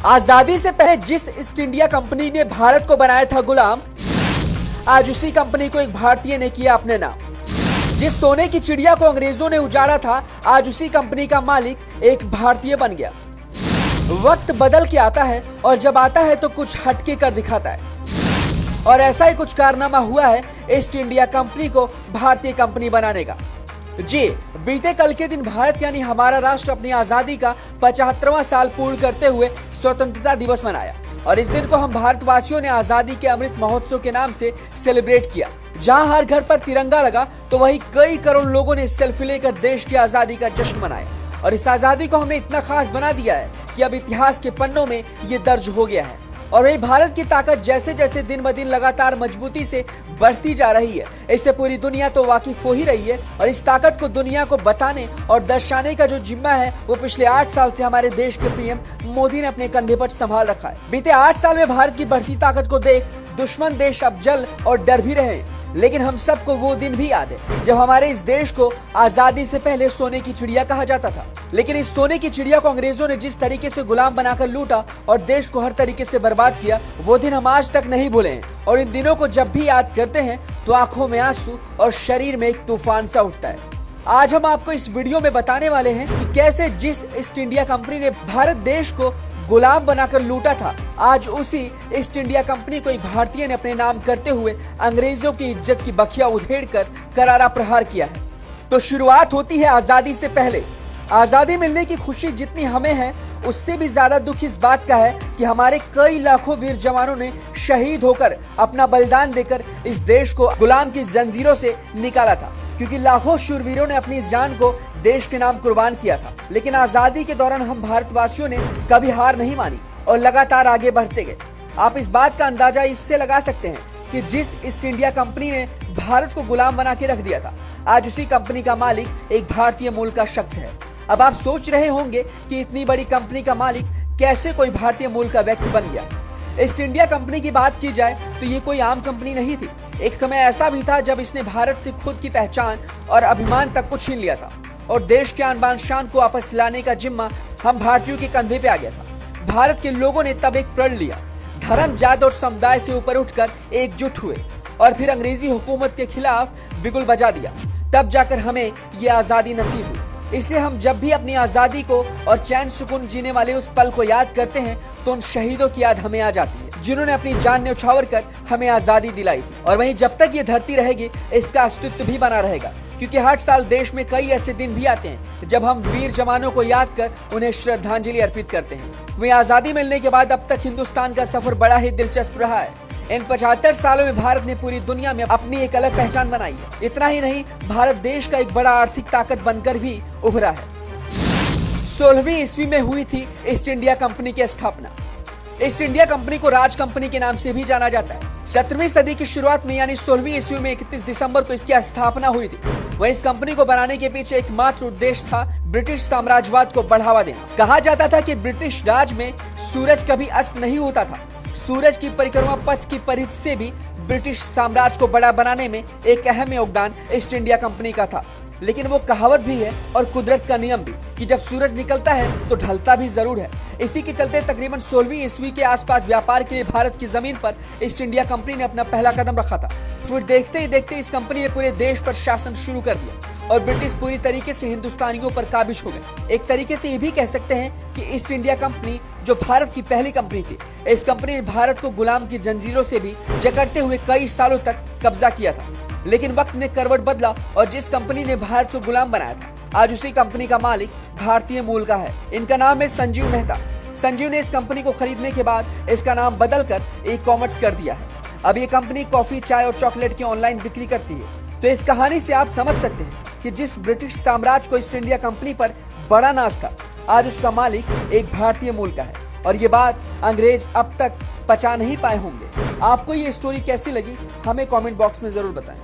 आजादी से पहले जिस ईस्ट इंडिया कंपनी ने भारत को बनाया था गुलाम, आज उसी कंपनी को एक भारतीय ने किया अपने नाम। जिस सोने की चिड़िया को अंग्रेजों ने उजाड़ा था, आज उसी कंपनी का मालिक एक भारतीय बन गया। वक्त बदल के आता है और जब आता है तो कुछ हटके कर दिखाता है, और ऐसा ही कुछ कारनामा हुआ है ईस्ट इंडिया कंपनी को भारतीय कंपनी बनाने का। जी, बीते कल के दिन भारत यानी हमारा राष्ट्र अपनी आजादी का 75वां साल पूर्ण करते हुए स्वतंत्रता दिवस मनाया, और इस दिन को हम भारतवासियों ने आजादी के अमृत महोत्सव के नाम से सेलिब्रेट किया। जहां हर घर पर तिरंगा लगा तो वहीं कई करोड़ लोगों ने सेल्फी लेकर देश की आजादी का जश्न मनाया, और इस आजादी को हमने इतना खास बना दिया है कि अब इतिहास के पन्नों में ये दर्ज हो गया है। और वही भारत की ताकत जैसे जैसे दिन ब दिन लगातार मजबूती से बढ़ती जा रही है, इससे पूरी दुनिया तो वाकिफ हो ही रही है, और इस ताकत को दुनिया को बताने और दर्शाने का जो जिम्मा है वो पिछले 8 साल से हमारे देश के पीएम मोदी ने अपने कंधे पर संभाल रखा है। बीते 8 साल में भारत की बढ़ती ताकत को देख दुश्मन देश अब जल और डर भी रहे, लेकिन हम सबको वो दिन भी याद है जब हमारे इस देश को आजादी से पहले सोने की चिड़िया कहा जाता था। लेकिन इस सोने की चिड़िया को अंग्रेजों ने जिस तरीके से गुलाम बनाकर लूटा और देश को हर तरीके से बर्बाद किया, वो दिन हम आज तक नहीं भूले हैं। और इन दिनों को जब भी याद करते हैं तो आंखों में आंसू और शरीर में एक तूफान सा उठता है। आज हम आपको इस वीडियो में बताने वाले हैं कि कैसे जिस ईस्ट इंडिया कंपनी ने भारत देश को गुलाम बनाकर लूटा था, आज उसी ईस्ट इंडिया कंपनी को एक भारतीय ने अपने नाम करते हुए अंग्रेजों की इज्जत की बखिया उधेड़कर करारा प्रहार किया है। तो शुरुआत होती है आजादी से पहले। आजादी मिलने की खुशी जितनी हमें है, उससे भी ज्यादा दुख इस बात का है कि हमारे कई लाखों वीर जवानों ने शहीद होकर अपना बलिदान देकर इस देश को गुलाम की जंजीरों से निकाला था, क्योंकि लाखों शूरवीरों ने अपनी जान को देश के नाम कुर्बान किया था। लेकिन आजादी के दौरान हम भारतवासियों ने कभी हार नहीं मानी और लगातार आगे बढ़ते गए। आप इस बात का अंदाजा इससे लगा सकते हैं कि जिस ईस्ट इंडिया कंपनी ने भारत को गुलाम बना के रख दिया था, आज उसी कंपनी का मालिक एक भारतीय मूल का शख्स है। अब आप सोच रहे होंगे कि इतनी बड़ी कंपनी का मालिक कैसे कोई भारतीय मूल का व्यक्ति बन गया। ईस्ट इंडिया कंपनी की बात की जाए तो ये कोई आम कंपनी नहीं थी। एक समय ऐसा भी था जब इसने भारत से खुद की पहचान और अभिमान तक को छीन लिया था, और देश के आन बान शान को वापस लाने का जिम्मा हम भारतीयों के कंधे पे आ गया था। भारत के लोगों ने तब एक प्रण लिया, धर्म, जात और समुदाय से ऊपर उठकर एकजुट हुए और फिर अंग्रेजी हुकूमत के खिलाफ बिगुल बजा दिया। तब जाकर हमें ये आजादी नसीब हुई। इसलिए हम जब भी अपनी आजादी को और चैन सुकून जीने वाले उस पल को याद करते हैं तो उन शहीदों की याद हमें आ जाती है, जिन्होंने अपनी जान न्यौछावर कर हमें आजादी दिलाई थी। और वहीं जब तक ये धरती रहेगी, इसका अस्तित्व भी बना रहेगा, क्योंकि हर साल देश में कई ऐसे दिन भी आते हैं जब हम वीर जवानों को याद कर उन्हें श्रद्धांजलि अर्पित करते हैं। वहीं आजादी मिलने के बाद अब तक हिंदुस्तान का सफर बड़ा ही दिलचस्प रहा है। इन 75 सालों में भारत ने पूरी दुनिया में अपनी एक अलग पहचान बनाई है। इतना ही नहीं, भारत देश का एक बड़ा आर्थिक ताकत बनकर भी उभरा है। 16वीं ईस्वी में हुई थी ईस्ट इंडिया कंपनी की स्थापना। ईस्ट इंडिया कंपनी को राज कंपनी के नाम से भी जाना जाता है। 17वीं सदी की शुरुआत में यानी 16वीं ईस्वी में 31 दिसंबर को इसकी स्थापना हुई थी। वहीं इस कंपनी को बनाने के पीछे एकमात्र उद्देश्य था ब्रिटिश साम्राज्यवाद को बढ़ावा देना। कहा जाता था कि ब्रिटिश राज में सूरज कभी अस्त नहीं होता था। सूरज की परिक्रमा पथ की परिधि से भी ब्रिटिश साम्राज्य को बड़ा बनाने में एक अहम योगदान ईस्ट इंडिया कंपनी का था। लेकिन वो कहावत भी है और कुदरत का नियम भी कि जब सूरज निकलता है तो ढलता भी जरूर है। इसी के चलते तकरीबन 16वीं ईस्वी के आसपास व्यापार के लिए भारत की जमीन पर ईस्ट इंडिया कंपनी ने अपना पहला कदम रखा था। फिर देखते ही देखते इस कंपनी ने पूरे देश पर शासन शुरू कर दिया और ब्रिटिश पूरी तरीके से हिंदुस्तानियों पर काबिज हो गए। एक तरीके से ये भी कह सकते हैं कि ईस्ट इंडिया कंपनी जो भारत की पहली कंपनी थी, इस कंपनी ने भारत को गुलाम की जंजीरों से भी जकड़ते हुए कई सालों तक कब्जा किया था। लेकिन वक्त ने करवट बदला और जिस कंपनी ने भारत को गुलाम बनाया था, आज उसी कंपनी का मालिक भारतीय मूल का है। इनका नाम है संजीव मेहता। संजीव ने इस कंपनी को खरीदने के बाद इसका नाम बदलकर ई-कॉमर्स कर दिया है। अब ये कंपनी कॉफी, चाय और चॉकलेट की ऑनलाइन बिक्री करती है। तो इस कहानी से आप समझ सकते हैं कि जिस ब्रिटिश साम्राज्य को ईस्ट इंडिया कंपनी पर बड़ा नाज था, आज उसका मालिक एक भारतीय मूल का है। और ये बात अंग्रेज अब तक पचा नहीं पाए होंगे। आपको ये स्टोरी कैसी लगी, हमें कमेंट बॉक्स में जरूर बताएं।